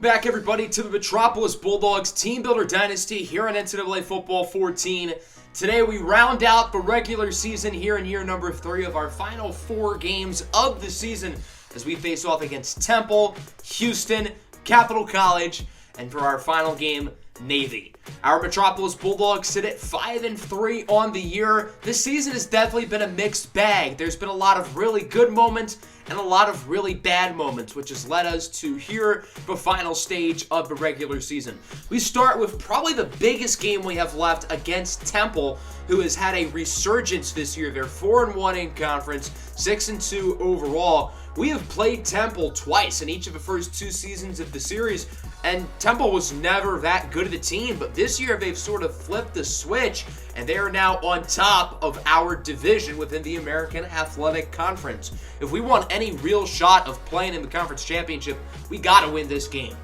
Back, everybody, to the Metropolis Bulldogs Teambuilder Dynasty here on NCAA Football 14. Today we round out the regular season here in year number 3 of our final 4 games of the season as we face off against Temple, Houston, Capital College, and for our final game, Navy. Our Metropolis Bulldogs sit at 5-3 on the year. This season has definitely been a mixed bag. There's been a lot of really good moments and a lot of really bad moments, which has led us to here the final stage of the regular season. We start with probably the biggest game we have left against Temple, who has had a resurgence this year. They're 4-1 in conference, 6-2 overall. We have played Temple twice in each of the first 2 seasons of the series, and Temple was never that good of a team, but this year they've sort of flipped the switch, and they are now on top of our division within the American Athletic Conference. If we want any real shot of playing in the conference championship, we gotta win this game.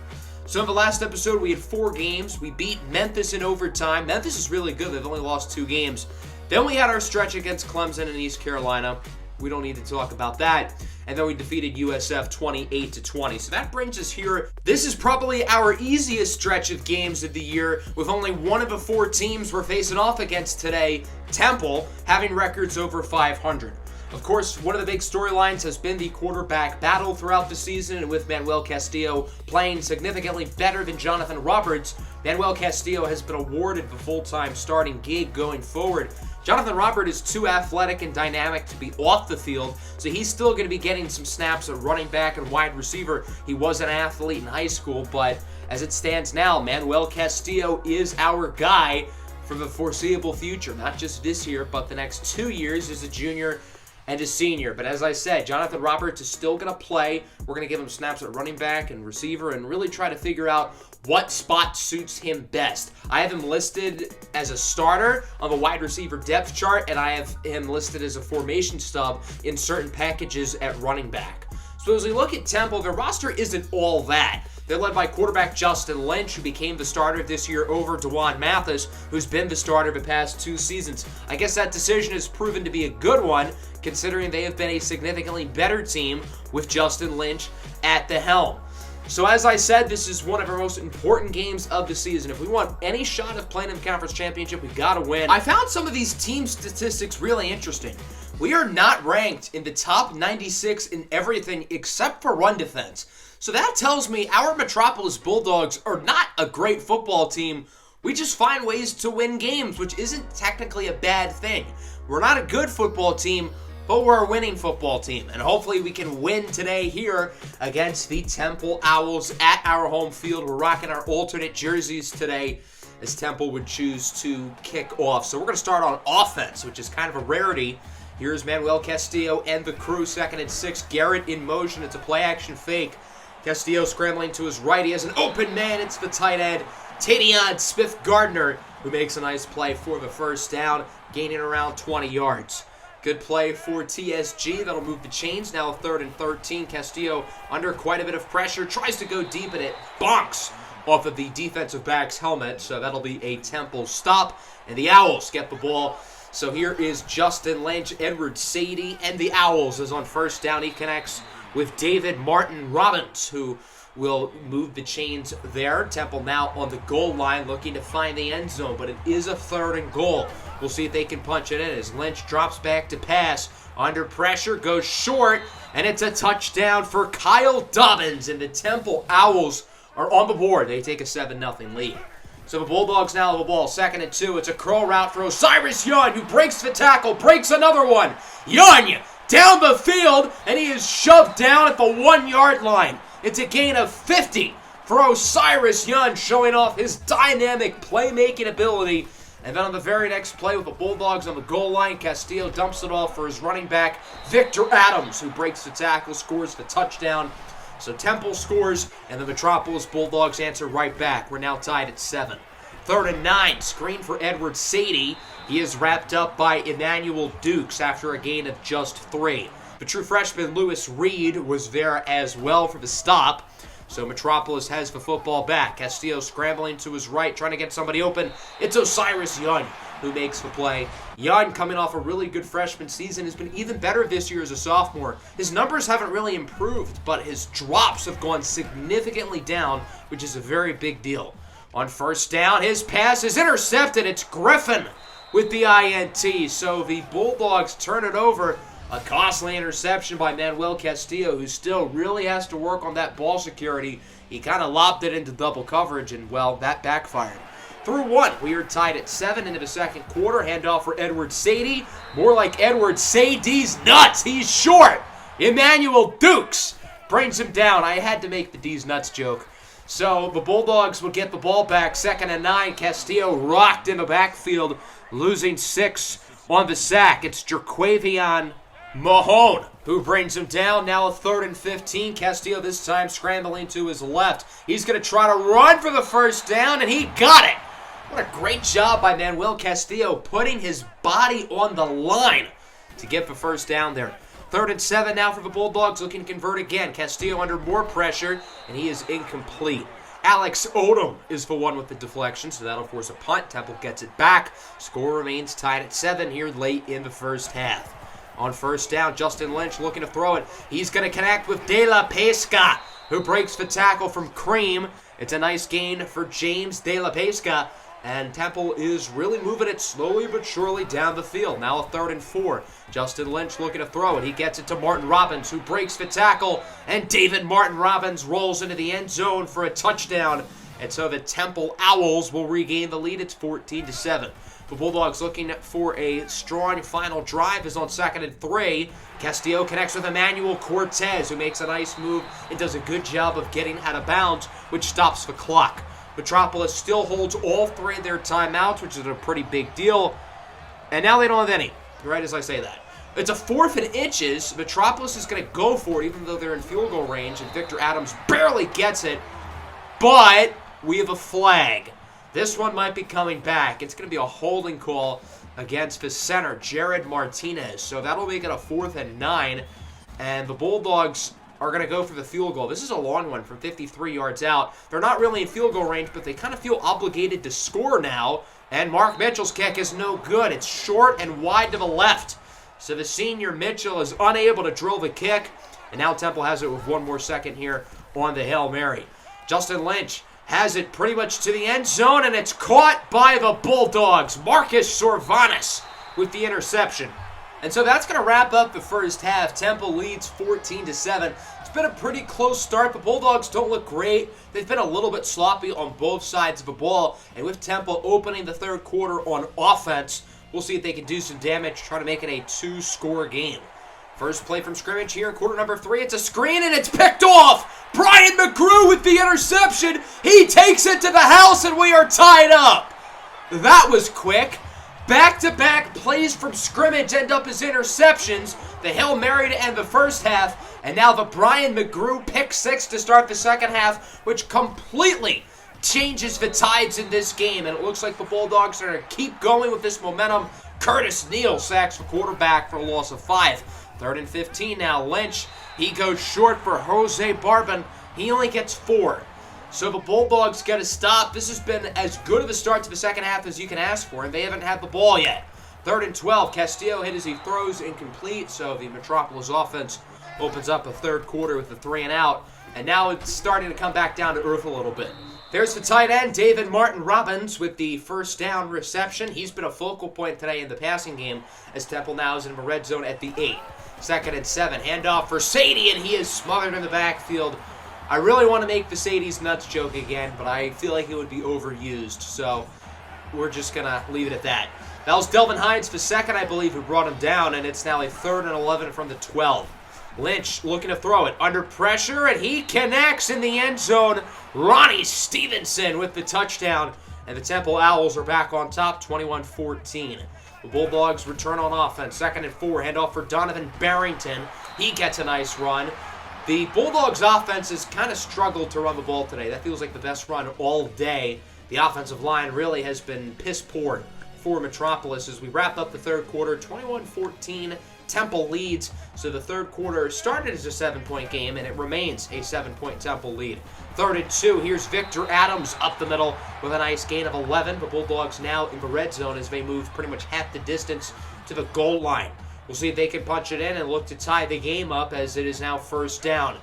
So in the last episode, we had 4 games. We beat Memphis in overtime. Memphis is really good. They've only lost 2 games. Then we had our stretch against Clemson and East Carolina. We don't need to talk about that. And then we defeated USF 28-20. So that brings us here. This is probably our easiest stretch of games of the year, with only one of the 4 teams we're facing off against today, Temple, having records over 500. Of course, one of the big storylines has been the quarterback battle throughout the season, and with Manuel Castillo playing significantly better than Jonathan Roberts, Manuel Castillo has been awarded the full-time starting gig going forward. Jonathan Robert is too athletic and dynamic to be off the field, so he's still going to be getting some snaps at running back and wide receiver. He was an athlete in high school, but as it stands now, Manuel Castillo is our guy for the foreseeable future, not just this year, but the next 2 years as a junior and a senior. But as I said, Jonathan Roberts is still going to play. We're going to give him snaps at running back and receiver and really try to figure out what spot suits him best. I have him listed as a starter on the wide receiver depth chart, and I have him listed as a formation stub in certain packages at running back. So as we look at Temple, their roster isn't all that. They're led by quarterback Justin Lynch, who became the starter this year over DeJuan Mathis, who's been the starter the past 2 seasons. I guess that decision has proven to be a good one, considering they have been a significantly better team with Justin Lynch at the helm. So as I said, this is one of our most important games of the season. If we want any shot of playing in the conference championship, we gotta win. I found some of these team statistics really interesting. We are not ranked in the top 96 in everything except for run defense. So that tells me our Metropolis Bulldogs are not a great football team. We just find ways to win games, which isn't technically a bad thing. We're not a good football team, but we're a winning football team, and hopefully we can win today here against the Temple Owls at our home field. We're rocking our alternate jerseys today as Temple would choose to kick off. So we're going to start on offense, which is kind of a rarity. Here's Manuel Castillo and the crew, 2nd and 6. Garrett in motion. It's a play-action fake. Castillo scrambling to his right. He has an open man. It's the tight end, Tadion Smith-Gardner, who makes a nice play for the first down, gaining around 20 yards. Good play for TSG. That'll move the chains. Now 3rd and 13. Castillo under quite a bit of pressure. Tries to go deep, and it bonks off of the defensive back's helmet. So that'll be a Temple stop. And the Owls get the ball. So here is Justin Lynch. Edward Sadie and the Owls is on first down. He connects with David Martin Robbins, who will move the chains there. Temple now on the goal line looking to find the end zone, but it is a 3rd and goal. We'll see if they can punch it in as Lynch drops back to pass. Under pressure, goes short, and it's a touchdown for Kyle Dobbins, and the Temple Owls are on the board. They take a 7-0 lead. So the Bulldogs now have the ball, 2nd and 2. It's a curl route for Osiris Young, who breaks the tackle, breaks another one. Young down the field, and he is shoved down at the 1-yard line. It's a gain of 50 for Osiris Young, showing off his dynamic playmaking ability. And then on the very next play with the Bulldogs on the goal line, Castillo dumps it off for his running back, Victor Adams, who breaks the tackle, scores the touchdown. So Temple scores, and the Metropolis Bulldogs answer right back. We're now tied at 7. 3rd and 9, screen for Edward Sadie. He is wrapped up by Emmanuel Dukes after a gain of just 3. The true freshman Lewis Reed was there as well for the stop. So Metropolis has the football back. Castillo scrambling to his right, trying to get somebody open. It's Osiris Young who makes the play. Young, coming off a really good freshman season, has been even better this year as a sophomore. His numbers haven't really improved, but his drops have gone significantly down, which is a very big deal. On first down, his pass is intercepted. It's Griffin with the INT. So the Bulldogs turn it over. A costly interception by Manuel Castillo, who still really has to work on that ball security. He kind of lobbed it into double coverage, and, well, that backfired. Through one, we are tied at 7 into the second quarter. Handoff for Edward Sadie. More like Edward Sadie's nuts. He's short. Emmanuel Dukes brings him down. I had to make the D's nuts joke. So the Bulldogs will get the ball back. 2nd and 9. Castillo rocked in the backfield, losing 6 on the sack. It's Jerquavion Mahone who brings him down. Now a 3rd and 15. Castillo this time scrambling to his left. He's going to try to run for the first down, and he got it. What a great job by Manuel Castillo putting his body on the line to get the first down there. 3rd and 7 now for the Bulldogs, looking to convert again. Castillo under more pressure, and he is incomplete. Alex Odom is the one with the deflection, so that'll force a punt. Temple gets it back. Score remains tied at 7 here late in the first half. On first down, Justin Lynch looking to throw it. He's going to connect with De La Pesca, who breaks the tackle from Cream. It's a nice gain for James De La Pesca. And Temple is really moving it slowly but surely down the field. Now a 3rd and 4. Justin Lynch looking to throw it. He gets it to Martin Robbins, who breaks the tackle. And David Martin Robbins rolls into the end zone for a touchdown. And so the Temple Owls will regain the lead. It's 14-7. The Bulldogs looking for a strong final drive is on 2nd and 3. Castillo connects with Emmanuel Cortez, who makes a nice move and does a good job of getting out of bounds, which stops the clock. Metropolis still holds all 3 of their timeouts, which is a pretty big deal. And now they don't have any, right as I say that. It's a 4th and inches. Metropolis is going to go for it, even though they're in field goal range, and Victor Adams barely gets it. But we have a flag. This one might be coming back. It's going to be a holding call against the center, Jared Martinez. So that'll make it a 4th and 9. And the Bulldogs are going to go for the field goal. This is a long one from 53 yards out. They're not really in field goal range, but they kind of feel obligated to score now. And Mark Mitchell's kick is no good. It's short and wide to the left. So the senior Mitchell is unable to drill the kick. And now Temple has it with 1 more second here on the Hail Mary. Justin Lynch has it pretty much to the end zone, and it's caught by the Bulldogs. Marcus Sorvanis with the interception. And so that's going to wrap up the first half. Temple leads 14-7. It's been a pretty close start. The Bulldogs don't look great. They've been a little bit sloppy on both sides of the ball. And with Temple opening the 3rd quarter on offense, we'll see if they can do some damage, try to make it a 2-score game. First play from scrimmage here in quarter number 3. It's a screen, and it's picked off. Brian McGrew with the interception. He takes it to the house, and we are tied up. That was quick. Back-to-back plays from scrimmage end up as interceptions. The Hail Mary to end the first half. And now the Brian McGrew pick 6 to start the second half, which completely changes the tides in this game. And it looks like the Bulldogs are going to keep going with this momentum. Curtis Neal sacks the quarterback for a loss of 5. 3rd and 15 now. Lynch, he goes short for Jose Barbin. He only gets 4. So the Bulldogs get a stop. This has been as good of a start to the second half as you can ask for, and they haven't had the ball yet. 3rd and 12. Castillo hit as he throws incomplete, so the Metropolis offense opens up a 3rd quarter with a 3 and out. And now it's starting to come back down to earth a little bit. There's the tight end, David Martin Robbins, with the first down reception. He's been a focal point today in the passing game, as Temple now is in the red zone at the 8. 2nd and 7. Handoff for Sadie, and he is smothered in the backfield. I really want to make the Sadie's nuts joke again, but I feel like it would be overused, so we're just going to leave it at that. That was Delvin Hines, the second, I believe, who brought him down, and it's now a 3rd and 11 from the 12. Lynch looking to throw it under pressure, and he connects in the end zone. Ronnie Stevenson with the touchdown, and the Temple Owls are back on top, 21-14. The Bulldogs return on offense. 2nd and 4, handoff for Donovan Barrington. He gets a nice run. The Bulldogs offense has kind of struggled to run the ball today. That feels like the best run all day. The offensive line really has been piss poor for Metropolis as we wrap up the 3rd quarter. 21-14 Temple leads. So the third quarter started as a 7-point game, and it remains a 7-point Temple lead. 3rd and 2. Here's Victor Adams up the middle with a nice gain of 11. The Bulldogs now in the red zone as they move pretty much half the distance to the goal line. We'll see if they can punch it in and look to tie the game up as it is now 1st down.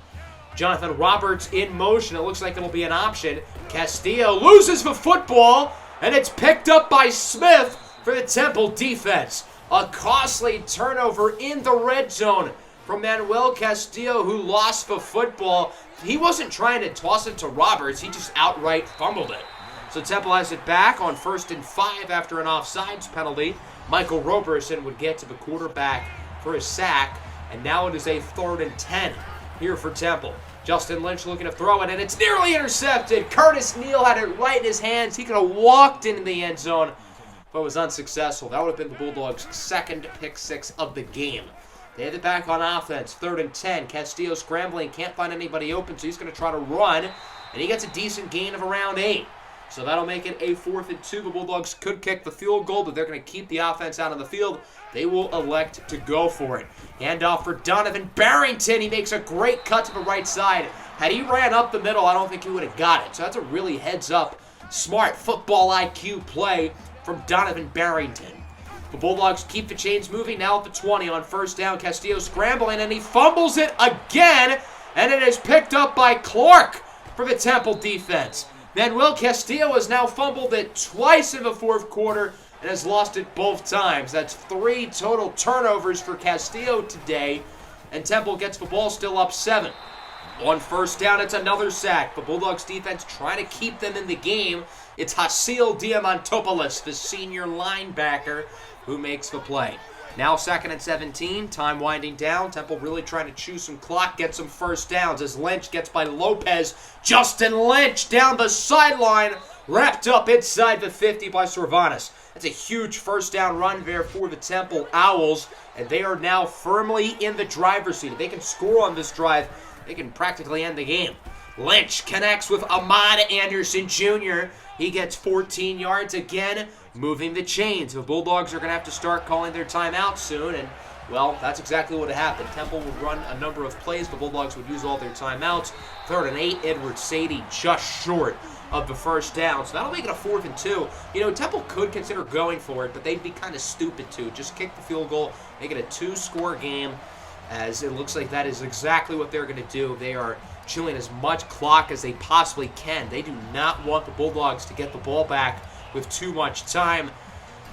Jonathan Roberts in motion. It looks like it'll be an option. Castillo loses the football, and it's picked up by Smith for the Temple defense. A costly turnover in the red zone from Manuel Castillo, who lost the football. He wasn't trying to toss it to Roberts. He just outright fumbled it. So Temple has it back on 1st and 5 after an offsides penalty. Michael Roberson would get to the quarterback for a sack, and now it is a 3rd and 10 here for Temple. Justin Lynch looking to throw it, and it's nearly intercepted. Curtis Neal had it right in his hands. He could have walked into the end zone, but was unsuccessful. That would have been the Bulldogs' 2nd pick 6 of the game. They have it back on offense, 3rd and 10. Castillo scrambling, can't find anybody open, so he's going to try to run, and he gets a decent gain of around 8. So that'll make it a 4th and 2. The Bulldogs could kick the field goal, but they're going to keep the offense out on the field. They will elect to go for it. Handoff for Donovan Barrington. He makes a great cut to the right side. Had he ran up the middle, I don't think he would have got it. So that's a really heads-up, smart football IQ play from Donovan Barrington. The Bulldogs keep the chains moving now at the 20 on 1st down. Castillo scrambling, and he fumbles it again, and it is picked up by Clark for the Temple defense. Manuel Castillo has now fumbled it twice in the 4th quarter and has lost it both times. That's 3 total turnovers for Castillo today, and Temple gets the ball still up 7. On 1st down, it's another sack. The Bulldogs defense trying to keep them in the game. It's Hasil Diamantopoulos, the senior linebacker, who makes the play. Now 2nd and 17, time winding down. Temple really trying to chew some clock, get some 1st downs as Lynch gets by Lopez. Justin Lynch down the sideline, wrapped up inside the 50 by Sorvanis. That's a huge 1st down run there for the Temple Owls, and they are now firmly in the driver's seat. If they can score on this drive, they can practically end the game. Lynch connects with Ahmad Anderson Jr. He gets 14 yards again, moving the chains. The Bulldogs are going to have to start calling their timeout soon, and, well, that's exactly what happened. Temple would run a number of plays. The Bulldogs would use all their timeouts. 3rd and 8, Edward Sadie just short of the 1st down. So that'll make it a 4th and 2. You know, Temple could consider going for it, but they'd be kind of stupid to. Just kick the field goal, make it a 2-score game, as it looks like that is exactly what they're going to do. They are chewing as much clock as they possibly can. They do not want the Bulldogs to get the ball back with too much time.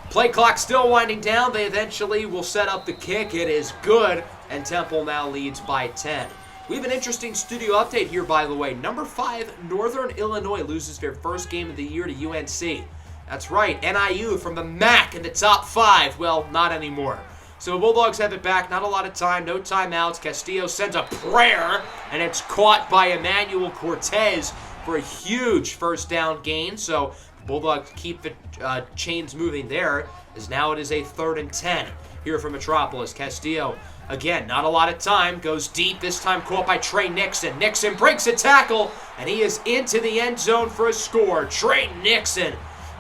Play clock still winding down. They eventually will set up the kick. It is good, and Temple now leads by 10. We have an interesting studio update here, by the way. Number 5, Northern Illinois loses their 1st game of the year to UNC. That's right, NIU from the MAC in the top 5. Well, not anymore. So the Bulldogs have it back. Not a lot of time. No timeouts. Castillo sends a prayer, and it's caught by Emmanuel Cortez for a huge 1st down gain. So the Bulldogs keep the chains moving there, as now it is a 3rd and 10 here from Metropolis. Castillo, again, not a lot of time. Goes deep, this time caught by Trey Nixon. Nixon breaks a tackle, and he is into the end zone for a score. Trey Nixon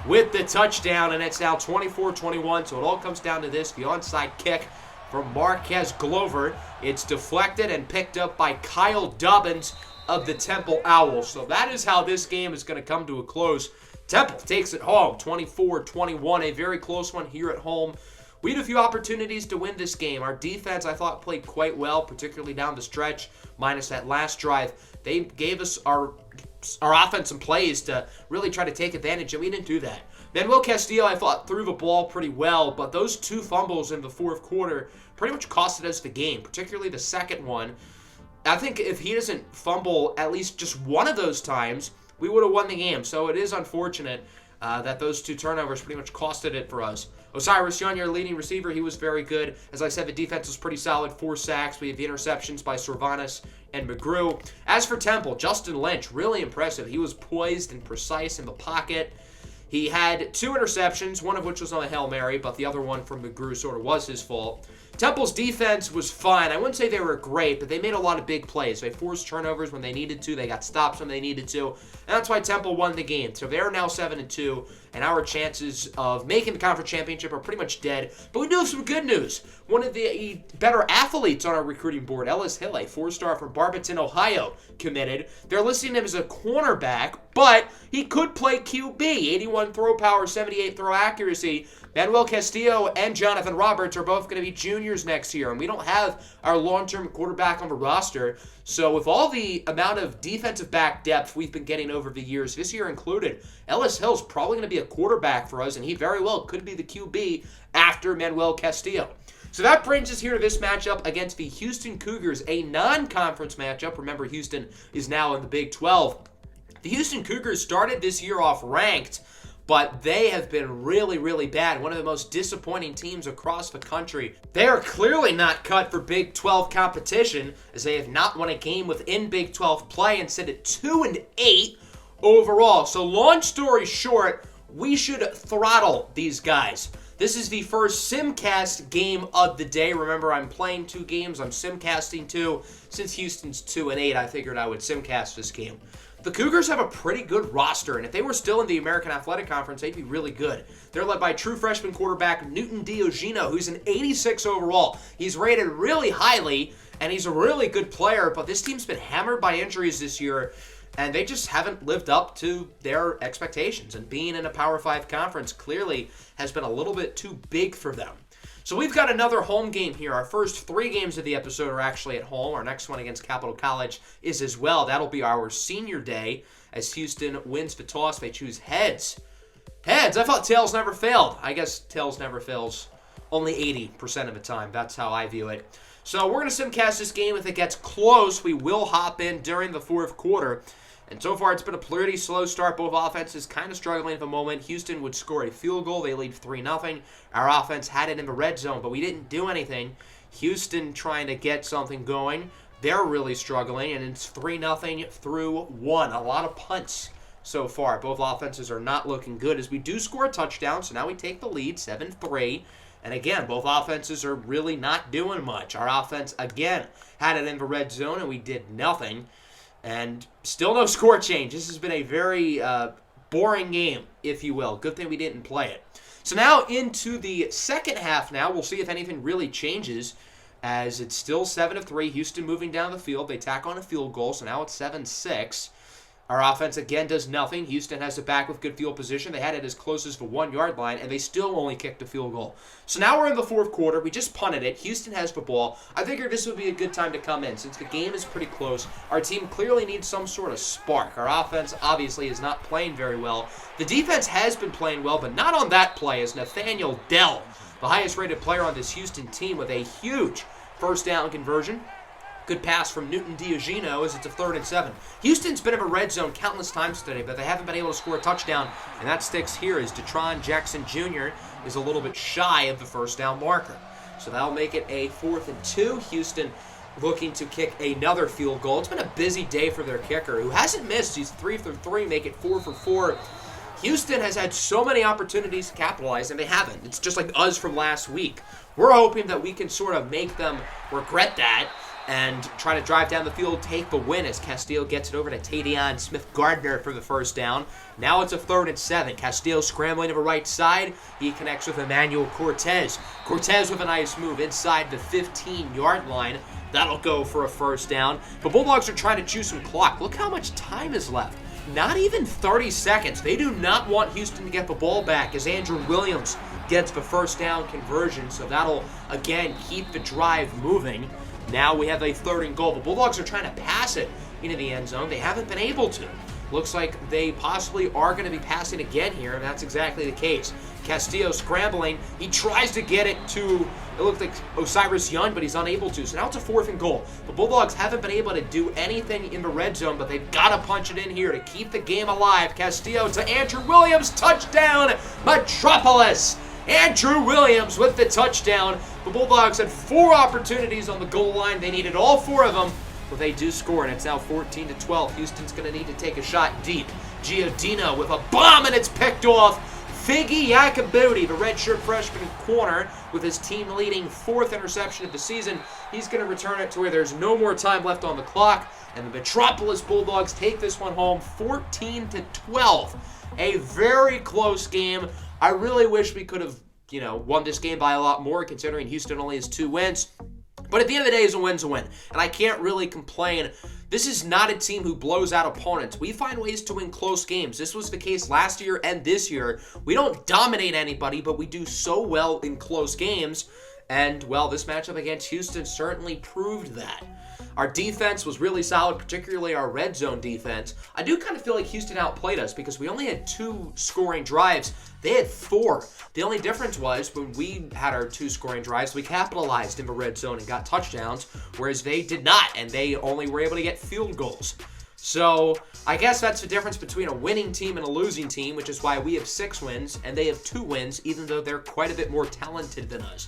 with the touchdown, and it's now 24-21, so it all comes down to this, the onside kick from Marquez Glover. It's deflected and picked up by Kyle Dobbins of the Temple Owls. So that is how this game is going to come to a close. Temple takes it home, 24-21, a very close one here at home. We had a few opportunities to win this game. Our defense, I thought, played quite well, particularly down the stretch, minus that last drive. They gave us our offense some plays to really try to take advantage, and we didn't do that. Manuel Castillo, I thought, threw the ball pretty well, but those 2 fumbles in the 4th quarter pretty much costed us the game, particularly the second one. I think if he doesn't fumble at least just one of those times, we would have won the game. So it is unfortunate that those 2 turnovers pretty much costed it for us. Osiris Young, your leading receiver, he was very good. As I said, the defense was pretty solid. 4 sacks. We have the interceptions by Sorvanis and McGrew. As for Temple, Justin Lynch, really impressive. He was poised and precise in the pocket. He had 2 interceptions, one of which was on a Hail Mary, but the other one from McGrew sort of was his fault. Temple's defense was fine. I wouldn't say they were great, but they made a lot of big plays. They forced turnovers when they needed to. They got stops when they needed to. And that's why Temple won the game. So they're now 7-2, and our chances of making the conference championship are pretty much dead. But we do have some good news. One of the better athletes on our recruiting board, Ellis Hill, a 4-star from Barberton, Ohio, committed. They're listing him as a cornerback, but he could play QB. 81 throw power, 78 throw accuracy. Manuel Castillo and Jonathan Roberts are both going to be juniors next year, and we don't have our long-term quarterback on the roster. So with all the amount of defensive back depth we've been getting over the years, this year included, Ellis Hill's probably going to be a quarterback for us, and he very well could be the QB after Manuel Castillo. So that brings us here to this matchup against the Houston Cougars, a non-conference matchup. Remember, Houston is now in the Big 12. The Houston Cougars started this year off ranked, but they have been really, really bad. One of the most disappointing teams across the country. They are clearly not cut for Big 12 competition, as they have not won a game within Big 12 play and sit at 2-8 overall. So long story short, we should throttle these guys. This is the first Simcast game of the day. Remember, I'm playing 2 games. I'm Simcasting 2. Since Houston's 2-8, I figured I would Simcast this game. The Cougars have a pretty good roster, and if they were still in the American Athletic Conference, they'd be really good. They're led by true freshman quarterback Newton Diogino, who's an 86 overall. He's rated really highly, and he's a really good player, but this team's been hammered by injuries this year, and they just haven't lived up to their expectations. And being in a Power 5 conference clearly has been a little bit too big for them. So we've got another home game here. Our first 3 games of the episode are actually at home. Our next one against Capital College is as well. That'll be our senior day as Houston wins the toss. They choose heads. Heads? I thought tails never failed. I guess tails never fails only 80% of the time. That's how I view it. So we're going to simcast this game. If it gets close, we will hop in during the 4th quarter. And so far, it's been a pretty slow start. Both offenses kind of struggling at the moment. Houston would score a field goal. They lead 3-0. Our offense had it in the red zone, but we didn't do anything. Houston trying to get something going. They're really struggling, and it's 3-0 through 1. A lot of punts so far. Both offenses are not looking good as we do score a touchdown, so now we take the lead, 7-3. And again, both offenses are really not doing much. Our offense, again, had it in the red zone, and we did nothing. And still no score change. This has been a very boring game, if you will. Good thing we didn't play it. So now into the second half now. We'll see if anything really changes as it's still 7-3. Houston moving down the field. They tack on a field goal, so now it's 7-6. Our offense again does nothing. Houston has it back with good field position. They had it as close as the 1-yard line, and they still only kicked a field goal. So now we're in the 4th quarter. We just punted it. Houston has the ball. I figured this would be a good time to come in since the game is pretty close. Our team clearly needs some sort of spark. Our offense obviously is not playing very well. The defense has been playing well, but not on that play as Nathaniel Dell, the highest-rated player on this Houston team, with a huge first down conversion. Good pass from Newton Diogino as it's a 3rd and 7. Houston's been in a red zone countless times today, but they haven't been able to score a touchdown, and that sticks here as Detron Jackson Jr. is a little bit shy of the first down marker. So that'll make it a 4th and 2. Houston looking to kick another field goal. It's been a busy day for their kicker, who hasn't missed. He's 3 for 3, make it 4 for 4. Houston has had so many opportunities to capitalize, and they haven't. It's just like us from last week. We're hoping that we can sort of make them regret that and try to drive down the field, take the win as Castillo gets it over to Tadion Smith-Gardner for the first down. Now it's a 3rd and 7. Castillo scrambling to the right side. He connects with Emmanuel Cortez. Cortez with a nice move inside the 15-yard line. That'll go for a first down. The Bulldogs are trying to chew some clock. Look how much time is left. Not even 30 seconds. They do not want Houston to get the ball back as Andrew Williams gets the first down conversion. So that'll, again, keep the drive moving. Now we have a 3rd and goal. The Bulldogs are trying to pass it into the end zone. They haven't been able to. Looks like they possibly are going to be passing again here, and that's exactly the case. Castillo scrambling. He tries to get it to, it looks like Osiris Young, but he's unable to. So now it's a 4th and goal. The Bulldogs haven't been able to do anything in the red zone, but they've got to punch it in here to keep the game alive. Castillo to Andrew Williams. Touchdown, Metropolis. Andrew Williams with the touchdown. The Bulldogs had 4 opportunities on the goal line. They needed all 4 of them, but they do score, and it's now 14-12. Houston's going to need to take a shot deep. Giordino with a bomb, and it's picked off. Figgy Yacobuti, the redshirt freshman corner, with his team-leading 4th interception of the season. He's going to return it to where there's no more time left on the clock, and the Metropolis Bulldogs take this one home 14-12. A very close game. I really wish we could have, won this game by a lot more, considering Houston only has 2 wins. But at the end of the day, a win's a win, and I can't really complain. This is not a team who blows out opponents. We find ways to win close games. This was the case last year and this year. We don't dominate anybody, but we do so well in close games. And, well, this matchup against Houston certainly proved that. Our defense was really solid, particularly our red zone defense. I do kind of feel like Houston outplayed us because we only had 2 scoring drives. They had 4. The only difference was when we had our 2 scoring drives, we capitalized in the red zone and got touchdowns, whereas they did not, and they only were able to get field goals. So I guess that's the difference between a winning team and a losing team, which is why we have 6 wins and they have 2 wins, even though they're quite a bit more talented than us.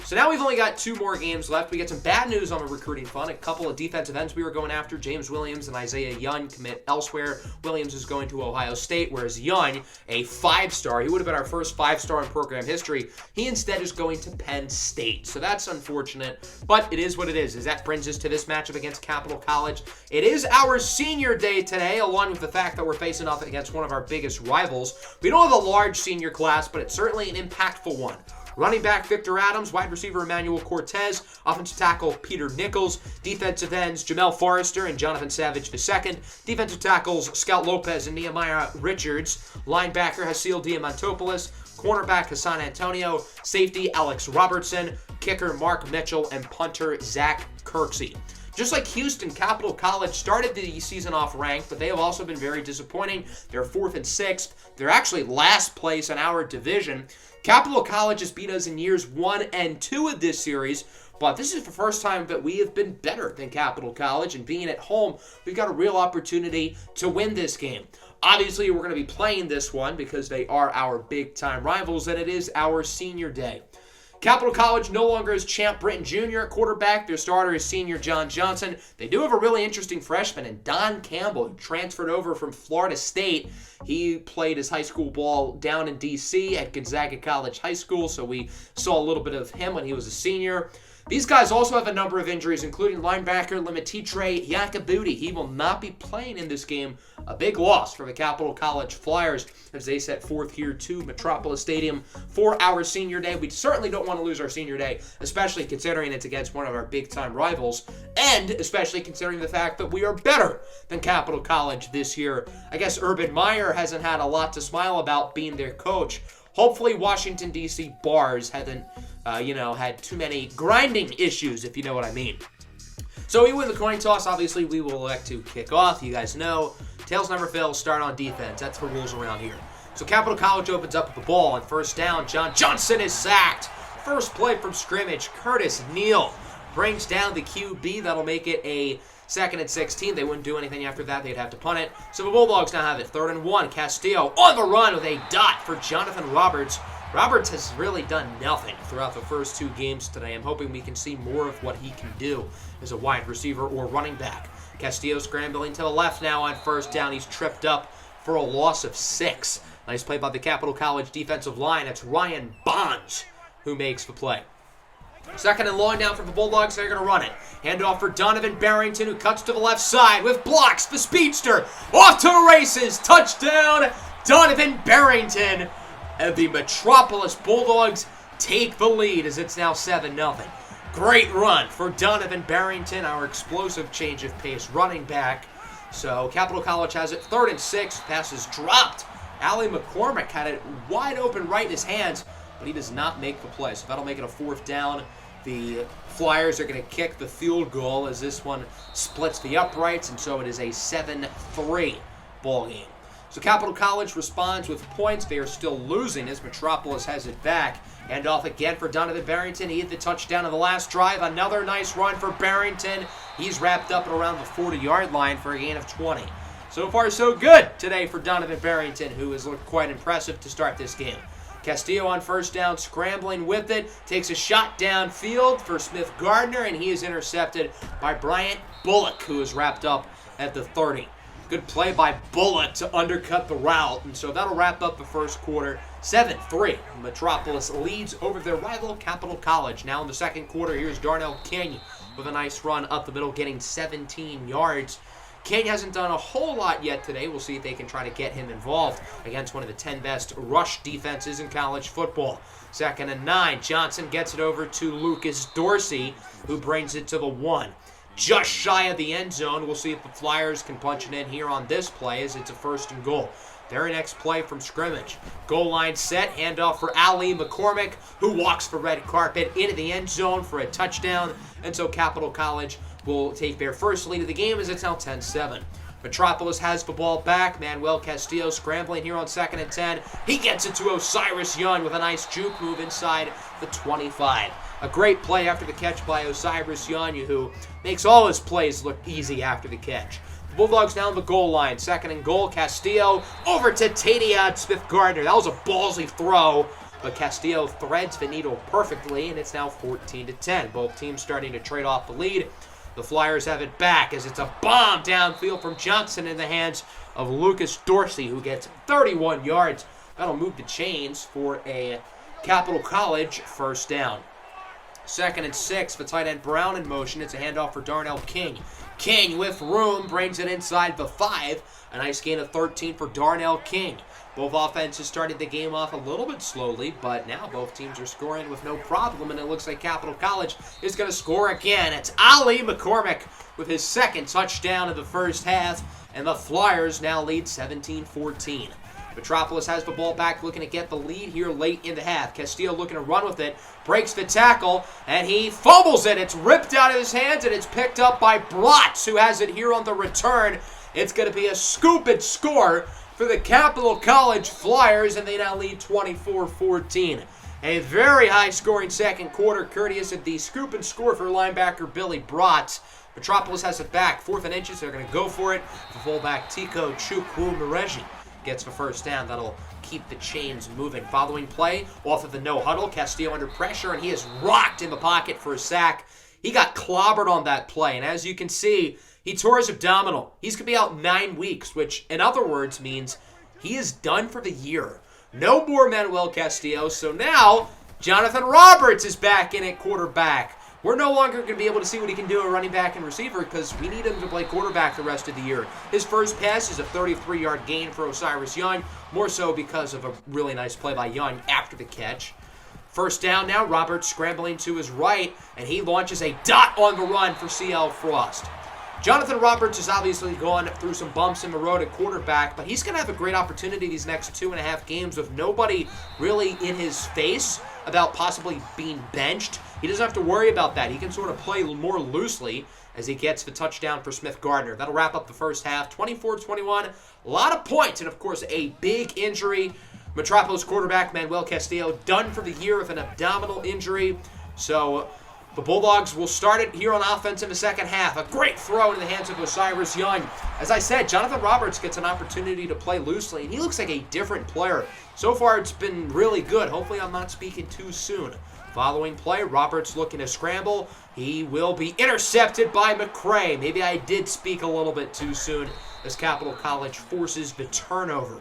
So now we've only got 2 more games left. We get some bad news on the recruiting front. A couple of defensive ends we were going after. James Williams and Isaiah Young commit elsewhere. Williams is going to Ohio State, whereas Young, a 5-star, he would have been our first 5-star in program history. He instead is going to Penn State. So that's unfortunate, but it is what it is. As that brings us to this matchup against Capital College. It is our senior day today, along with the fact that we're facing off against one of our biggest rivals. We don't have a large senior class, but it's certainly an impactful one. Running back Victor Adams, wide receiver Emmanuel Cortez, offensive tackle Peter Nichols, defensive ends Jamel Forrester and Jonathan Savage II, defensive tackles Scout Lopez and Nehemiah Richards, linebacker Hasil Diamantopoulos, cornerback Hassan Antonio, safety Alex Robertson, kicker Mark Mitchell, and punter Zach Kirksey. Just like Houston, Capital College started the season off ranked, but they have also been very disappointing. They're 4th and 6th. They're actually last place in our division. Capital College has beat us in years 1 and 2 of this series, but this is the first time that we have been better than Capital College, and being at home, we've got a real opportunity to win this game. Obviously, we're going to be playing this one because they are our big-time rivals, and it is our senior day. Capital College no longer has Champ Britton Jr. at quarterback. Their starter is senior John Johnson. They do have a really interesting freshman in Don Campbell, who transferred over from Florida State. He played his high school ball down in D.C. at Gonzaga College High School, so we saw a little bit of him when he was a senior. These guys also have a number of injuries, including linebacker Limititre Yacobuti. He will not be playing in this game. A big loss for the Capital College Flyers as they set forth here to Metropolis Stadium for our senior day. We certainly don't want to lose our senior day, especially considering it's against one of our big-time rivals, and especially considering the fact that we are better than Capital College this year. I guess Urban Meyer hasn't had a lot to smile about being their coach. Hopefully Washington, D.C. Bars hasn't had too many grinding issues, if you know what I mean. So we win the coin toss. Obviously, we will elect to kick off. You guys know, tails never fail, start on defense. That's the rules around here. So Capital College opens up with the ball, and first down, John Johnson is sacked. First play from scrimmage, Curtis Neal brings down the QB. That'll make it a 2nd and 16. They wouldn't do anything after that. They'd have to punt it. So the Bulldogs now have it. 3rd and 1. Castillo on the run with a dot for Jonathan Roberts. Roberts has really done nothing throughout the first 2 games today. I'm hoping we can see more of what he can do as a wide receiver or running back. Castillo scrambling to the left now on first down. He's tripped up for a loss of 6. Nice play by the Capital College defensive line. It's Ryan Bonds who makes the play. 2nd and long down for the Bulldogs. They're going to run it. Handoff for Donovan Barrington, who cuts to the left side with blocks. The speedster off to the races. Touchdown, Donovan Barrington. And the Metropolis Bulldogs take the lead as it's now 7-0. Great run for Donovan Barrington, our explosive change of pace running back. So Capital College has it. 3rd and 6. Pass is dropped. Allie McCormick had it wide open right in his hands, but he does not make the play. So that'll make it a 4th down. The Flyers are going to kick the field goal as this one splits the uprights, and so it is a 7-3 ball game. So Capital College responds with points. They are still losing as Metropolis has it back. And off again for Donovan Barrington. He hit the touchdown of the last drive. Another nice run for Barrington. He's wrapped up at around the 40-yard line for a gain of 20. So far, so good today for Donovan Barrington, who has looked quite impressive to start this game. Castillo on first down, scrambling with it. Takes a shot downfield for Smith Gardner, and he is intercepted by Bryant Bullock, who is wrapped up at the 30. Good play by Bullock to undercut the route. And so that'll wrap up the first quarter. 7-3. Metropolis leads over their rival Capital College. Now in the second quarter, here's Darnell King with a nice run up the middle, getting 17 yards. King hasn't done a whole lot yet today. We'll see if they can try to get him involved against one of the 10 best rush defenses in college football. 2nd and 9. Johnson gets it over to Lucas Dorsey, who brings it to the 1. Just shy of the end zone. We'll see if the Flyers can punch it in here on this play as it's a 1st and goal. Their next play from scrimmage. Goal line set. Handoff for Ali McCormick, who walks the red carpet into the end zone for a touchdown. And so Capital College will take their first lead of the game as it's now 10-7. Metropolis has the ball back. Manuel Castillo scrambling here on 2nd and 10. He gets it to Osiris Young with a nice juke move inside the 25. A great play after the catch by Osiris Young, who makes all his plays look easy after the catch. The Bulldogs down the goal line. 2nd and goal. Castillo over to Tadiad Smith-Gardner. That was a ballsy throw, but Castillo threads the needle perfectly, and it's now 14-10. Both teams starting to trade off the lead. The Flyers have it back as it's a bomb downfield from Johnson in the hands of Lucas Dorsey, who gets 31 yards. That'll move the chains for a Capital College 1st down. 2nd and 6, the tight end Brown in motion. It's a handoff for Darnell King. King with room brings it inside the 5. A nice gain of 13 for Darnell King. Both offenses started the game off a little bit slowly, but now both teams are scoring with no problem, and it looks like Capital College is going to score again. It's Ali McCormick with his 2nd touchdown of the first half, and the Flyers now lead 17-14. Metropolis has the ball back, looking to get the lead here late in the half. Castillo looking to run with it, breaks the tackle, and he fumbles it. It's ripped out of his hands, and it's picked up by Bratz, who has it here on the return. It's going to be a scoop and score for the Capital College Flyers, and they now lead 24-14. A very high-scoring second quarter, courteous of the scoop and score for linebacker Billy Bratz. Metropolis has it back, 4th and inches. They're going to go for it. The fullback Tico Chukwu-Mareji gets the 1st down. That'll keep the chains moving. Following play, off of the no-huddle, Castillo under pressure, and he is rocked in the pocket for a sack. He got clobbered on that play, and as you can see, he tore his abdominal. He's going to be out 9 weeks, which in other words means he is done for the year. No more Manuel Castillo, so now Jonathan Roberts is back in at quarterback. We're no longer going to be able to see what he can do at running back and receiver because we need him to play quarterback the rest of the year. His first pass is a 33-yard gain for Osiris Young, more so because of a really nice play by Young after the catch. 1st down now, Roberts scrambling to his right, and he launches a dot on the run for C.L. Frost. Jonathan Roberts has obviously gone through some bumps in the road at quarterback, but he's going to have a great opportunity these next 2.5 games with nobody really in his face about possibly being benched. He doesn't have to worry about that. He can sort of play more loosely as he gets the touchdown for Smith-Gardner. That'll wrap up the first half, 24-21. A lot of points, and of course a big injury. Metropolis quarterback Manuel Castillo done for the year with an abdominal injury. So the Bulldogs will start it here on offense in the second half. A great throw into the hands of Osiris Young. As I said, Jonathan Roberts gets an opportunity to play loosely, and he looks like a different player. So far, it's been really good. Hopefully, I'm not speaking too soon. Following play, Roberts looking to scramble. He will be intercepted by McCray. Maybe I did speak a little bit too soon as Capital College forces the turnover.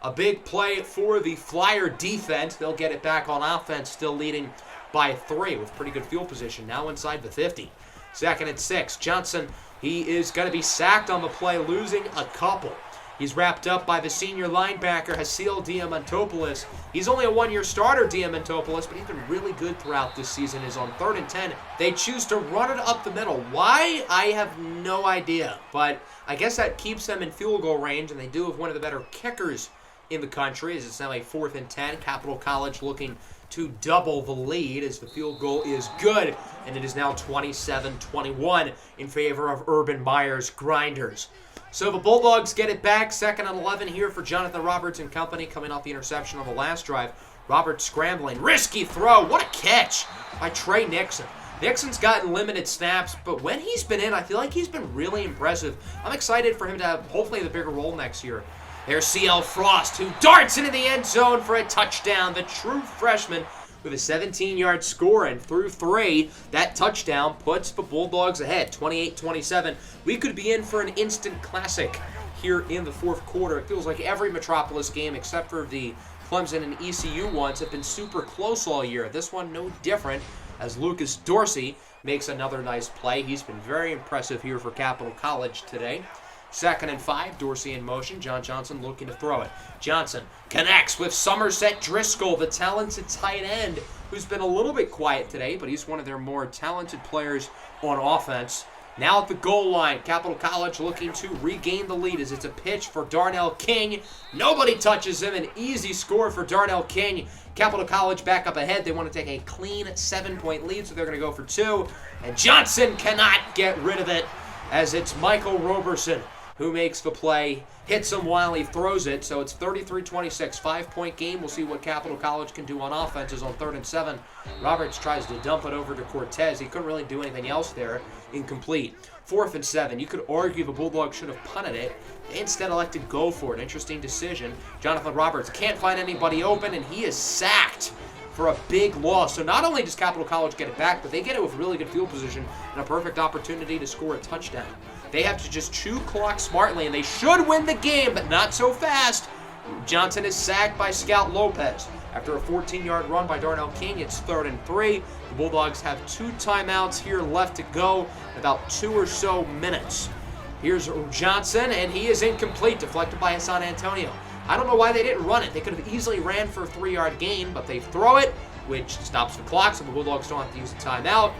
A big play for the Flyer defense. They'll get it back on offense, still leading by 3 with pretty good field position, now inside the 50. 2nd and 6. Johnson, he is going to be sacked on the play, losing a couple. He's wrapped up by the senior linebacker, Hasil Diamantopoulos. He's only a 1-year starter, Diamantopoulos, but he's been really good throughout this season. Is on 3rd and 10. They choose to run it up the middle. Why? I have no idea, but I guess that keeps them in field goal range, and they do have one of the better kickers in the country, as it's now a 4th and 10. Capital College looking to double the lead as the field goal is good, and it is now 27-21 in favor of Urban Meyer's Grinders. So the Bulldogs get it back, 2nd and 11 here for Jonathan Roberts and company, coming off the interception on the last drive. Roberts scrambling, risky throw, what a catch by Trey Nixon. Nixon's gotten limited snaps, but when he's been in, I feel like he's been really impressive. I'm excited for him to have hopefully the bigger role next year. There's C.L. Frost, who darts into the end zone for a touchdown. The true freshman with a 17-yard score, and through 3, that touchdown puts the Bulldogs ahead, 28-27. We could be in for an instant classic here in the fourth quarter. It feels like every Metropolis game except for the Clemson and ECU ones have been super close all year. This one no different, as Lucas Dorsey makes another nice play. He's been very impressive here for Capital College today. 2nd and 5, Dorsey in motion. John Johnson looking to throw it. Johnson connects with Somerset Driscoll, the talented tight end, who's been a little bit quiet today, but he's one of their more talented players on offense. Now at the goal line, Capital College looking to regain the lead as it's a pitch for Darnell King. Nobody touches him. An easy score for Darnell King. Capital College back up ahead. They want to take a clean 7-point lead, so they're going to go for 2. And Johnson cannot get rid of it as it's Michael Roberson who makes the play, hits him while he throws it. So it's 33-26, 5-point game. We'll see what Capital College can do on offenses on 3rd and 7. Roberts tries to dump it over to Cortez. He couldn't really do anything else there. Incomplete. 4th and 7. You could argue the Bulldogs should have punted it. They instead elected to go for it. Interesting decision. Jonathan Roberts can't find anybody open, and he is sacked for a big loss. So not only does Capital College get it back, but they get it with really good field position and a perfect opportunity to score a touchdown. They have to just chew clock smartly, and they should win the game, but not so fast. Johnson is sacked by Scout Lopez. After a 14-yard run by Darnell King, it's 3rd and 3. The Bulldogs have 2 timeouts here left to go, about 2 or so minutes. Here's Johnson, and he is incomplete, deflected by Hassan Antonio. I don't know why they didn't run it. They could have easily ran for a 3-yard gain, but they throw it, which stops the clock, so the Bulldogs don't have to use the timeout.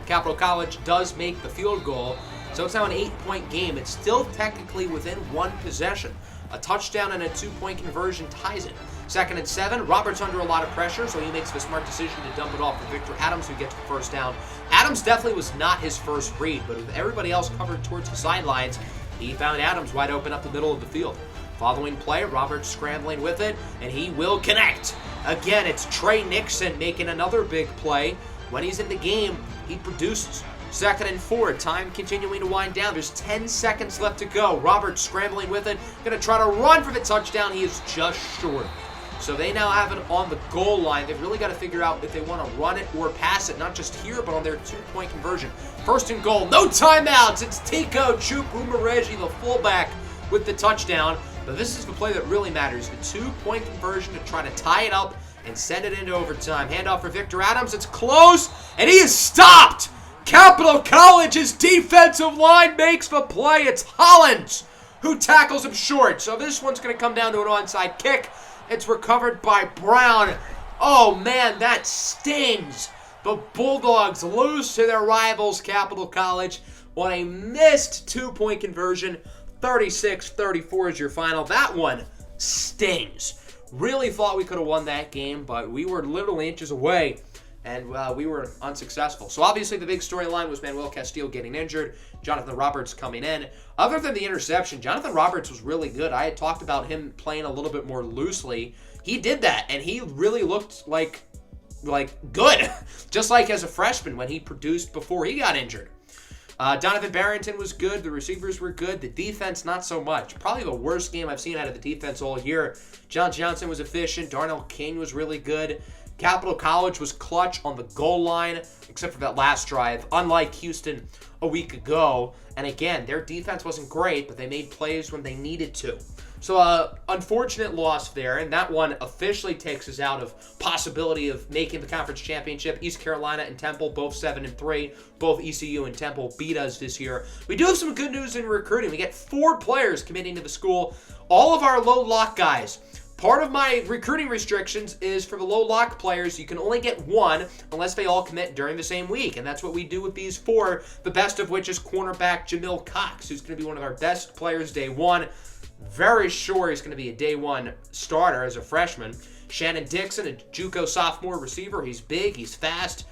Capital College does make the field goal, so it's now an 8-point game. It's still technically within 1 possession. A touchdown and a 2-point conversion ties it. 2nd and 7, Roberts under a lot of pressure, so he makes the smart decision to dump it off to Victor Adams, who gets the first down. Adams definitely was not his first read, but with everybody else covered towards the sidelines, he found Adams wide open up the middle of the field. Following play, Roberts scrambling with it, and he will connect. Again, it's Trey Nixon making another big play. When he's in the game, he produces. 2nd and 4, time continuing to wind down. There's 10 seconds left to go. Roberts scrambling with it, going to try to run for the touchdown. He is just short. So they now have it on the goal line. They've really got to figure out if they want to run it or pass it, not just here, but on their 2-point conversion. 1st and goal, no timeouts. It's Tico Chukwumareji, the fullback, with the touchdown. But this is the play that really matters, the 2-point conversion to try to tie it up and send it into overtime. Handoff for Victor Adams. It's close, and he is stopped. Capital College's defensive line makes the play. It's Hollins who tackles him short. So this one's going to come down to an onside kick. It's recovered by Brown. Oh, man, that stings. The Bulldogs lose to their rivals, Capital College, on a missed 2-point conversion. 36-34 is your final. That one stings. Really thought we could have won that game, but we were literally inches away, and we were unsuccessful. So obviously the big storyline was Manuel Castillo getting injured, Jonathan Roberts coming in. Other than the interception, Jonathan Roberts was really good. I had talked about him playing a little bit more loosely. He did that, and he really looked like good, just like as a freshman when he produced before he got injured. Donovan Barrington was good. The receivers were good. The defense, not so much. Probably the worst game I've seen out of the defense all year. John Johnson was efficient. Darnell King was really good. Capital College was clutch on the goal line, except for that last drive, unlike Houston a week ago. And again, their defense wasn't great, but they made plays when they needed to. So, unfortunate loss there, and that one officially takes us out of possibility of making the conference championship. East Carolina and Temple, both 7-3. Both ECU and Temple beat us this year. We do have some good news in recruiting. We get 4 players committing to the school. All of our low lock guys. Part of my recruiting restrictions is for the low lock players, you can only get 1 unless they all commit during the same week. And that's what we do with these 4, the best of which is cornerback Jamil Cox, who's going to be one of our best players day 1. Very sure he's going to be a day 1 starter as a freshman. Shannon Dixon, a JUCO sophomore receiver. He's big, he's fast.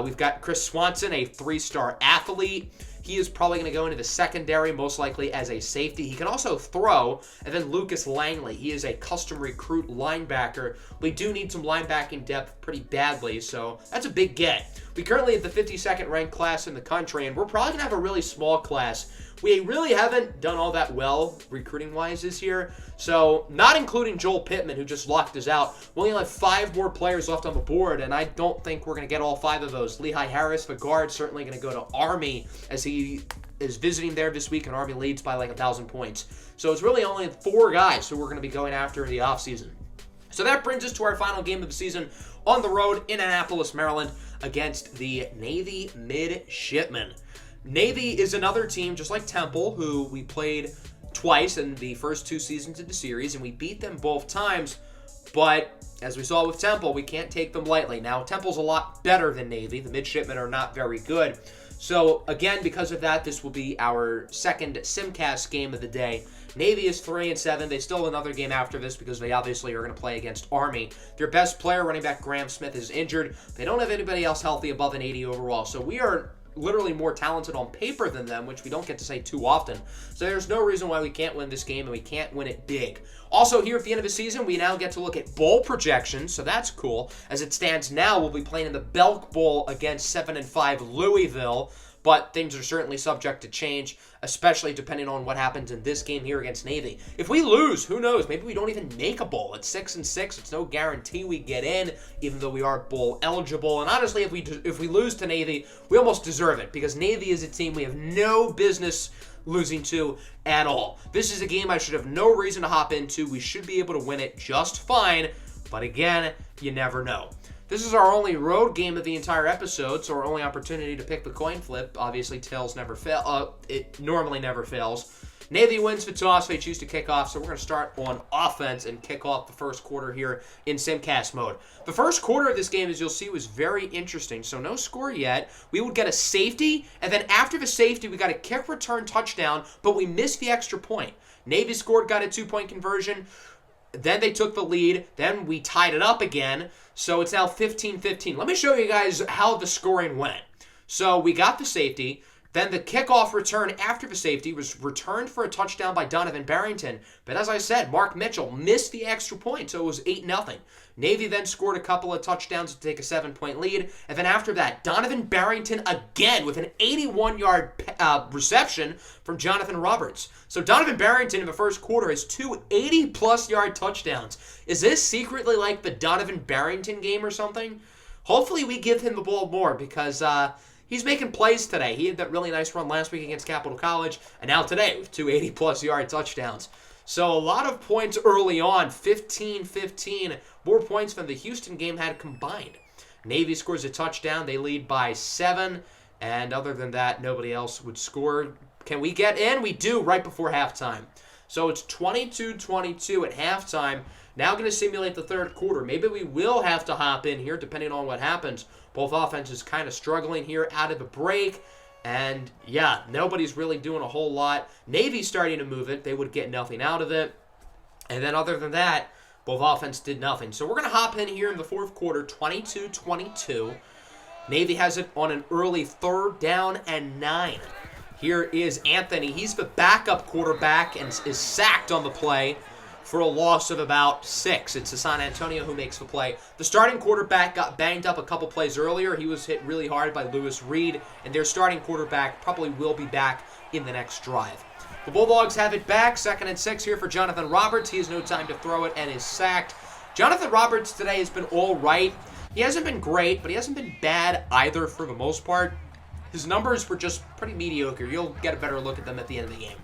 We've got Chris Swanson, a 3-star athlete. He is probably going to go into the secondary, most likely as a safety. He can also throw. And then Lucas Langley. He is a custom recruit linebacker. We do need some linebacking depth pretty badly, so that's a big get. We currently have the 52nd ranked class in the country, and we're probably going to have a really small class We really haven't done all that well recruiting-wise this year. So, not including Joel Pittman, who just locked us out, we only have 5 more players left on the board, and I don't think we're going to get all 5 of those. Lehigh Harris, the guard, certainly going to go to Army as he is visiting there this week, and Army leads by like 1,000 points. So it's really only 4 guys who we're going to be going after in the offseason. So that brings us to our final game of the season on the road in Annapolis, Maryland, against the Navy Midshipmen. Navy is another team, just like Temple, who we played twice in the first 2 seasons of the series, and we beat them both times. But as we saw with Temple, we can't take them lightly. Now, Temple's a lot better than Navy. The Midshipmen are not very good. So, again, because of that, this will be our second Simcast game of the day. Navy is 3-7. They still have another game after this because they obviously are going to play against Army. Their best player, running back Graham Smith, is injured. They don't have anybody else healthy above an 80 overall. So we are literally more talented on paper than them, which we don't get to say too often. So there's no reason why we can't win this game, and we can't win it big. Also, here at the end of the season, we now get to look at bowl projections, so that's cool. As it stands now, we'll be playing in the Belk Bowl against 7-5 Louisville, but things are certainly subject to change, especially depending on what happens in this game here against Navy. If we lose, who knows? Maybe we don't even make a bowl. It's 6-6. It's no guarantee we get in, even though we are bowl eligible. And honestly, if we lose to Navy, we almost deserve it, because Navy is a team we have no business losing to at all. This is a game I should have no reason to hop into. We should be able to win it just fine, but again, you never know. This is our only road game of the entire episode, so our only opportunity to pick the coin flip. Obviously, tails never fail. It normally never fails. Navy wins the toss. They choose to kick off, so we're going to start on offense and kick off the first quarter here in Simcast mode. The first quarter of this game, as you'll see, was very interesting. So no score yet. We would get a safety, and then after the safety, we got a kick return touchdown, but we missed the extra point. Navy scored, got a 2-point conversion. Then they took the lead. Then we tied it up again. So it's now 15-15. Let me show you guys how the scoring went. So we got the safety. Then the kickoff return after the safety was returned for a touchdown by Donovan Barrington. But as I said, Mark Mitchell missed the extra point, so it was 8-0. Navy then scored a couple of touchdowns to take a 7-point lead. And then after that, Donovan Barrington again with an 81-yard reception from Jonathan Roberts. So Donovan Barrington in the first quarter has 2 80-plus yard touchdowns. Is this secretly like the Donovan Barrington game or something? Hopefully we give him the ball more, because he's making plays today. He had that really nice run last week against Capital College, and now today with 2 80-plus yard touchdowns. So a lot of points early on, 15-15, more points than the Houston game had combined. Navy scores a touchdown. They lead by 7, and other than that, nobody else would score. Can we get in? We do right before halftime. So it's 22-22 at halftime. Now going to simulate the third quarter. Maybe we will have to hop in here depending on what happens. Both offenses kind of struggling here out of the break. And yeah, nobody's really doing a whole lot. Navy's starting to move it. They would get nothing out of it. And then other than that, both offense did nothing. So we're going to hop in here in the fourth quarter, 22-22. Navy has it on an early 3rd down and 9. Here is Anthony. He's the backup quarterback and is sacked on the play for a loss of about 6. It's San Antonio who makes the play. The starting quarterback got banged up a couple plays earlier. He was hit really hard by Lewis Reed, and their starting quarterback probably will be back in the next drive. The Bulldogs have it back. 2nd and 6 here for Jonathan Roberts. He has no time to throw it and is sacked. Jonathan Roberts today has been all right. He hasn't been great, but he hasn't been bad either for the most part. His numbers were just pretty mediocre. You'll get a better look at them at the end of the game.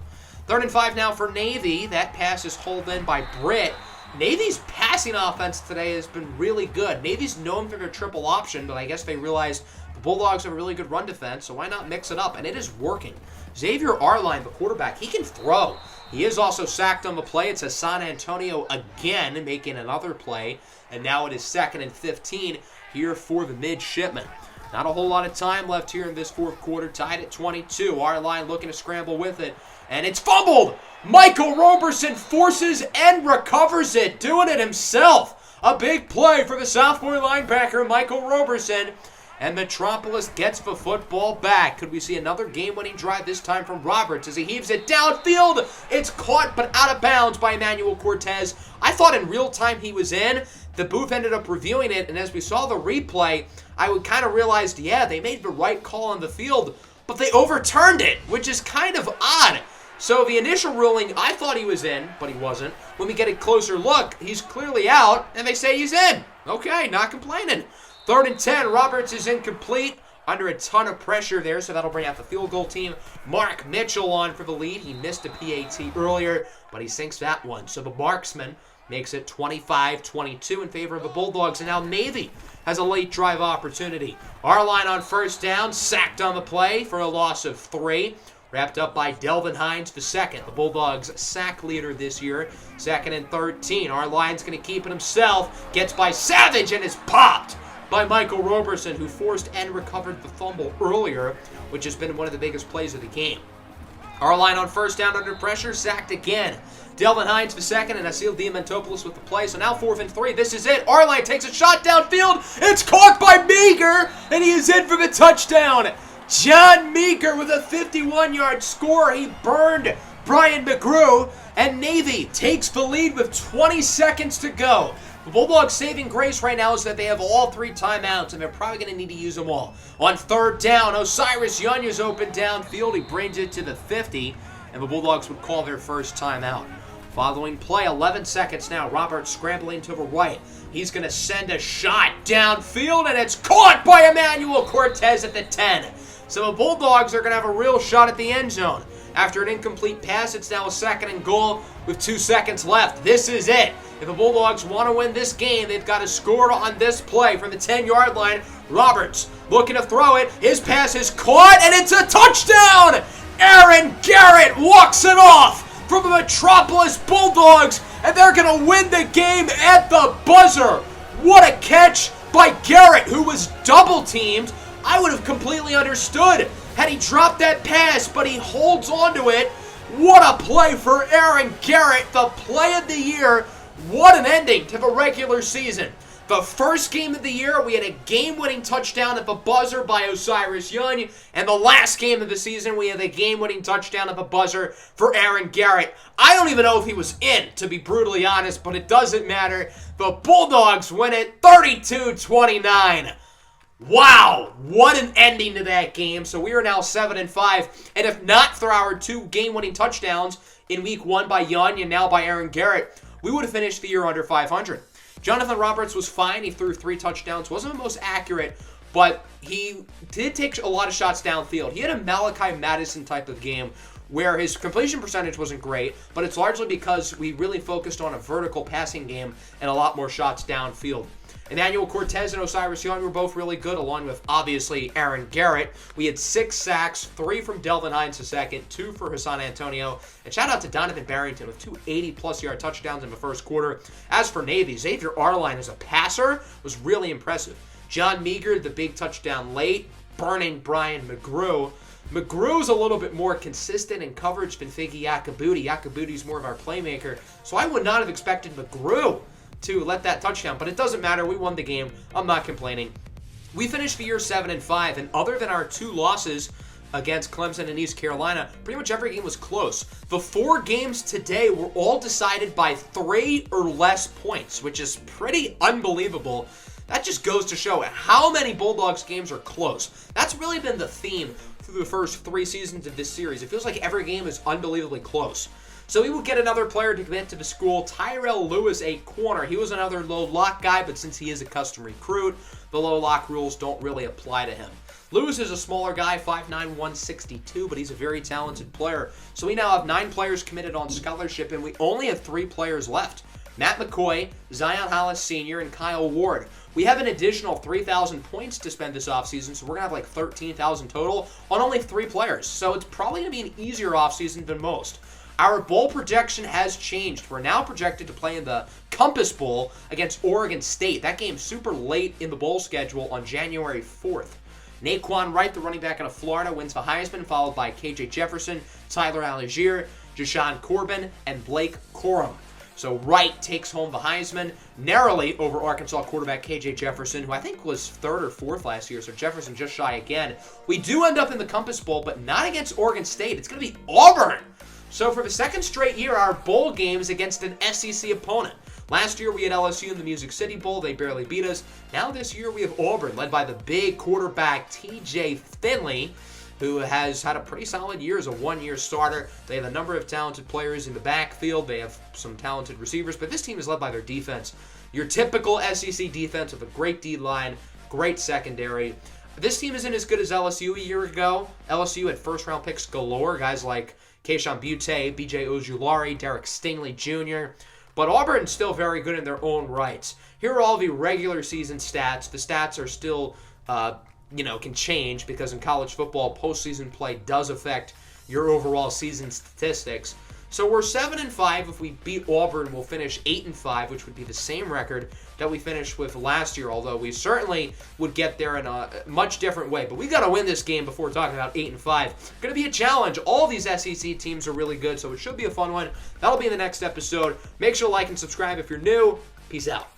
3rd and 5 now for Navy. That pass is hauled in by Britt. Navy's passing offense today has been really good. Navy's known for their triple option, but I guess they realized the Bulldogs have a really good run defense, so why not mix it up? And it is working. Xavier Arline, the quarterback, he can throw. He is also sacked on the play. It's San Antonio again making another play, and now it is 2nd and 15 here for the Midshipmen. Not a whole lot of time left here in this fourth quarter. Tied at 22. Arline looking to scramble with it. And it's fumbled. Michael Roberson forces and recovers it. Doing it himself. A big play for the sophomore linebacker, Michael Roberson. And Metropolis gets the football back. Could we see another game-winning drive this time from Roberts as he heaves it downfield? It's caught but out of bounds by Emmanuel Cortez. I thought in real time he was in. The booth ended up reviewing it, and as we saw the replay, I would kind of realized, yeah, they made the right call on the field. but they overturned it, which is kind of odd. So the initial ruling, I thought he was in, but he wasn't. When we get a closer look, he's clearly out, and they say he's in. Okay, not complaining. 3rd and 10, Roberts is incomplete. Under a ton of pressure there, so that'll bring out the field goal team. Mark Mitchell on for the lead. He missed a PAT earlier, but he sinks that one. So the marksman makes it 25-22 in favor of the Bulldogs, and now Navy has a late drive opportunity. Our line on 1st down, sacked on the play for a loss of 3. Wrapped up by Delvin Hines II, the Bulldogs' sack leader this year. 2nd and 13. Our line's going to keep it himself. Gets by Savage and is popped by Michael Roberson, who forced and recovered the fumble earlier, which has been one of the biggest plays of the game. Our line on 1st down under pressure, sacked again. Delvin Hines II and Asil Diamantopoulos with the play. So now 4th and 3. This is it. Our line takes a shot downfield. It's caught by Meager, and he is in for the touchdown. John Meager with a 51-yard score. He burned Brian McGrew, and Navy takes the lead with 20 seconds to go. The Bulldogs' saving grace right now is that they have all 3 timeouts, and they're probably going to need to use them all. On 3rd down, Osiris Yanya's open downfield. He brings it to the 50, and the Bulldogs would call their first timeout. Following play, 11 seconds now. Roberts scrambling to the right. He's going to send a shot downfield, and it's caught by Emmanuel Cortez at the 10. So the Bulldogs are going to have a real shot at the end zone. After an incomplete pass, it's now a 2nd and goal with 2 seconds left. This is it. If the Bulldogs want to win this game, they've got to score on this play from the 10-yard line. Roberts looking to throw it. His pass is caught, and it's a touchdown! Aaron Garrett walks it off from the Metropolis Bulldogs, and they're going to win the game at the buzzer. What a catch by Garrett, who was double-teamed. I would have completely understood had he dropped that pass, but he holds on to it. What a play for Aaron Garrett, the play of the year. What an ending to the regular season. The first game of the year, we had a game-winning touchdown at the buzzer by Osiris Young, and the last game of the season, we had a game-winning touchdown at the buzzer for Aaron Garrett. I don't even know if he was in, to be brutally honest, but it doesn't matter. The Bulldogs win it 32-29. Wow, what an ending to that game. So we are now 7-5, and if not for our 2 game-winning touchdowns in week 1 by Young and now by Aaron Garrett, we would have finished the year under 500. Jonathan Roberts was fine. He threw 3 touchdowns. Wasn't the most accurate, but he did take a lot of shots downfield. He had a Malachi Madison type of game where his completion percentage wasn't great, but it's largely because we really focused on a vertical passing game and a lot more shots downfield. Emmanuel Cortez and Osiris Young were both really good, along with, obviously, Aaron Garrett. We had 6 sacks, 3 from Delvin Hines II, 2 for Hassan Antonio, and shout out to Donovan Barrington with 2 80-plus yard touchdowns in the first quarter. As for Navy, Xavier Arline as a passer was really impressive. John Meager, the big touchdown late, burning Brian McGrew. McGrew's a little bit more consistent in coverage than Figgy Yakabuti. Yakabuti's more of our playmaker, so I would not have expected McGrew to let that touchdown, but it doesn't matter. We won the game. I'm not complaining. We finished the year 7-5, and other than our 2 losses against Clemson and East Carolina, pretty much every game was close. The 4 games today were all decided by 3 or less points, which is pretty unbelievable. That just goes to show how many Bulldogs games are close. That's really been the theme through the first 3 seasons of this series. It feels like every game is unbelievably close. So we will get another player to commit to the school, Tyrell Lewis, a corner. He was another low lock guy, but since he is a custom recruit, the low lock rules don't really apply to him. Lewis is a smaller guy, 5'9", 162, but he's a very talented player. So we now have 9 players committed on scholarship, and we only have 3 players left. Matt McCoy, Zion Hollis Sr., and Kyle Ward. We have an additional 3,000 points to spend this offseason, so we're going to have like 13,000 total on only 3 players. So it's probably going to be an easier offseason than most. Our bowl projection has changed. We're now projected to play in the Compass Bowl against Oregon State. That game's super late in the bowl schedule on January 4th. Naquan Wright, the running back out of Florida, wins the Heisman, followed by KJ Jefferson, Tyler Algier, Jashawn Corbin, and Blake Corum. So Wright takes home the Heisman narrowly over Arkansas quarterback KJ Jefferson, who I think was 3rd or 4th last year, so Jefferson just shy again. We do end up in the Compass Bowl, but not against Oregon State. It's going to be Auburn. So for the 2nd straight year, our bowl game is against an SEC opponent. Last year, we had LSU in the Music City Bowl. They barely beat us. Now this year, we have Auburn, led by the big quarterback, TJ Finley. who has had a pretty solid year as a one-year starter. They have a number of talented players in the backfield. They have some talented receivers, but this team is led by their defense. Your typical SEC defense with a great D-line, great secondary. This team isn't as good as LSU a year ago. LSU had first-round picks galore, guys like Kayshon Boutte, B.J. Ojulari, Derek Stingley Jr., but Auburn's still very good in their own rights. Here are all the regular season stats. The stats are still, can change because in college football, postseason play does affect your overall season statistics. So we're 7-5. If we beat Auburn, we'll finish 8-5, which would be the same record that we finished with last year, although we certainly would get there in a much different way. But we got to win this game before talking about 8-5. Going to be a challenge. All these SEC teams are really good, so it should be a fun one. That'll be in the next episode. Make sure to like and subscribe if you're new. Peace out.